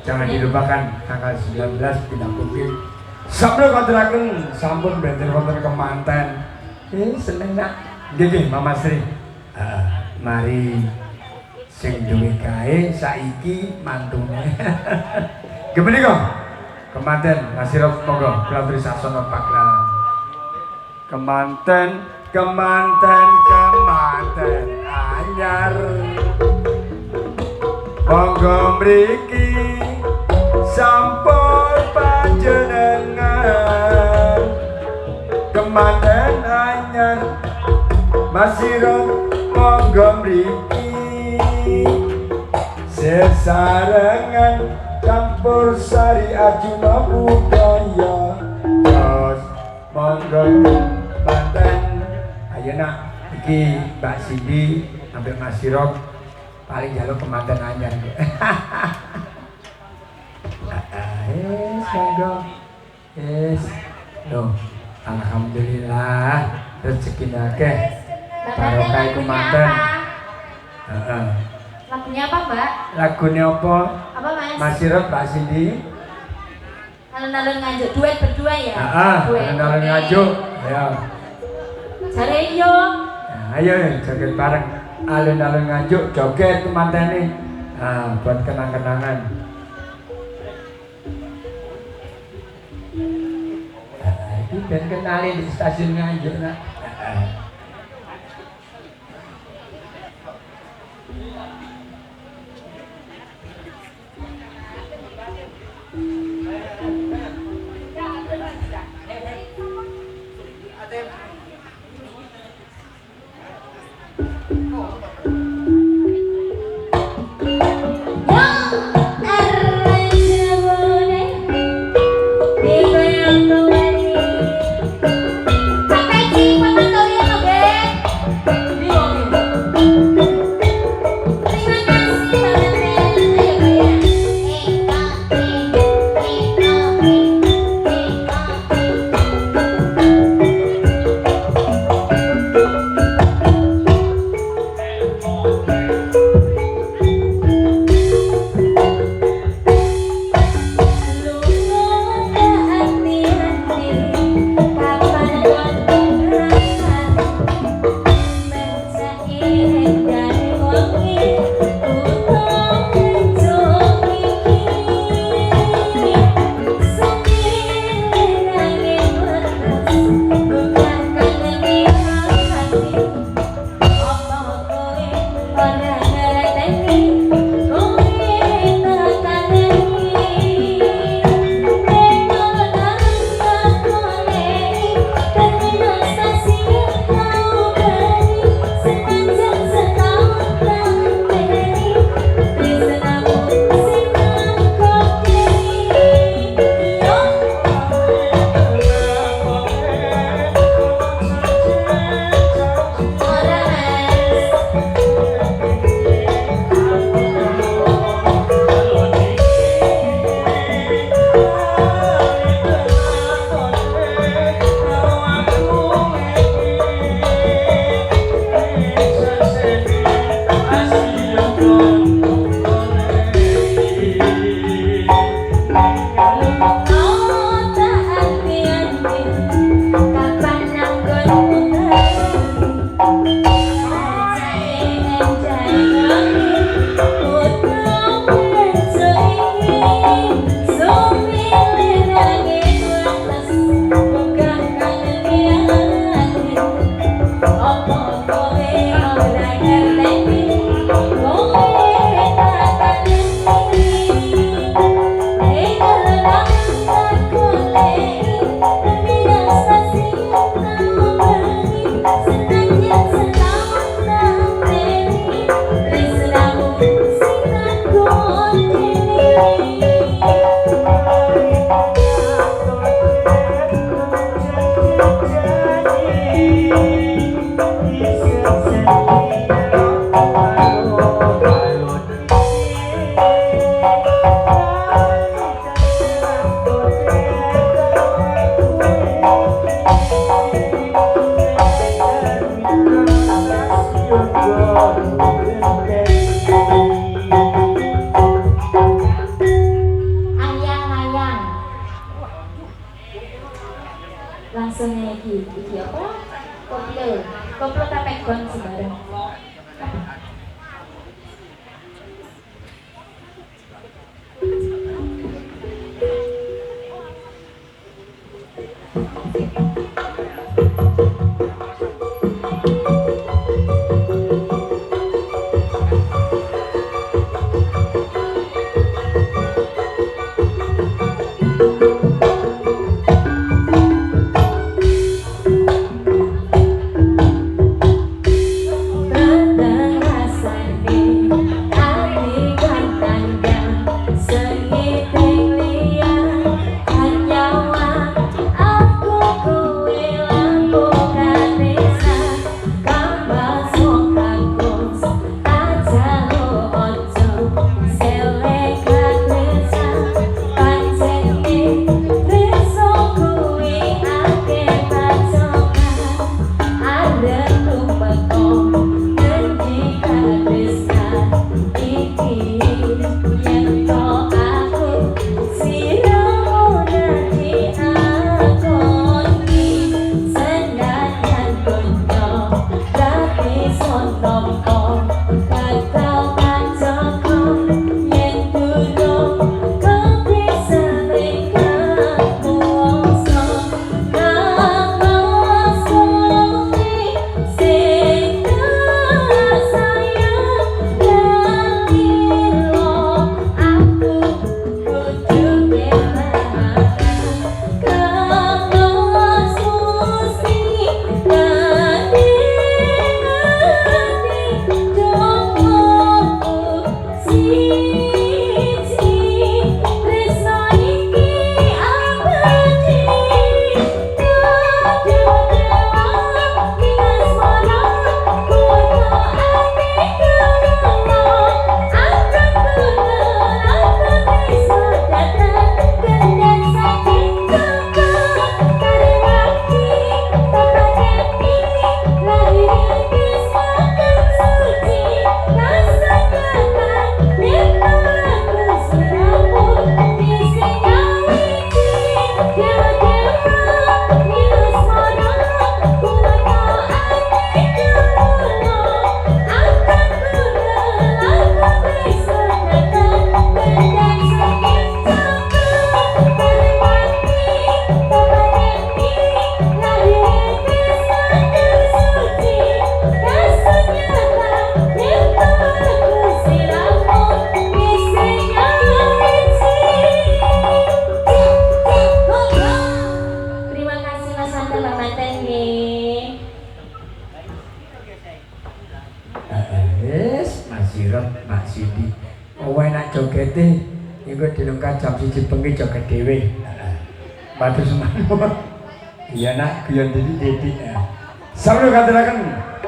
Jangan dilupakan tanggal 19 tidak mungkin. Sabda kontraken sampun benten wonten kemanten. Seneng nak. Nggih Mama Sri. Mari sing duwe gawe saiki mantune. Nggih menika. Kemanten Nasirop monggo kula aturi sasana pagelaran. Kemanten anyar. Monggo mriki sampun panjenengan kemanten anyar masiro monggo mriki sesarengan campur sari arjuna budaya terus monggo kemanten ayeuna iki Mbak Cindy ambek Masiro paling jaluk kemanten anyar. Monggo. Loh, alhamdulillah rezeki akeh. Barokah kemanten. Lagunya apa, Mbak? Lagunya apa? Apa, Mas? Masirot Mbak Cindy. Alun-alun Nganjuk, duet berdua ya? Alun-alun Nganjuk. Ayo. Jare yo. Ayo joget bareng. Alun-alun Nganjuk joget kemantene. Buat kenang-kenangan. Ini ben kenalin di stasiun Nganjuk nak. Koplo tapek gon sembarang. jogete iku dilengkap jam 1 bengi joget dhewe. Matur semangat. Iya nak guyon titik-titik. Sampeyan katuraken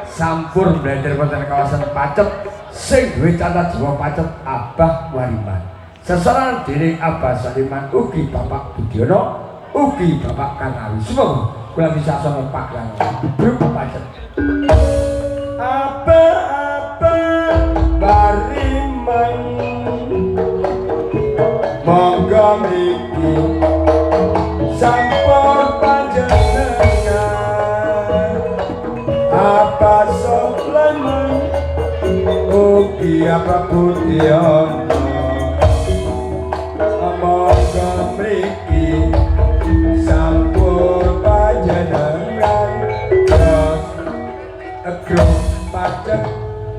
sampur blender wonten kawasan Pacet sing duwe catat jiwa Pacet Abah Wariman. Sesaran dening Abah Saliman ugi Bapak Budiono, ugi Bapak Kanawi. Semoga kula bisa sono paklan. Grup Pacet. Abah Wariman monggo mriki sampur panjenengan Abah Saliman ugi Abah Budiono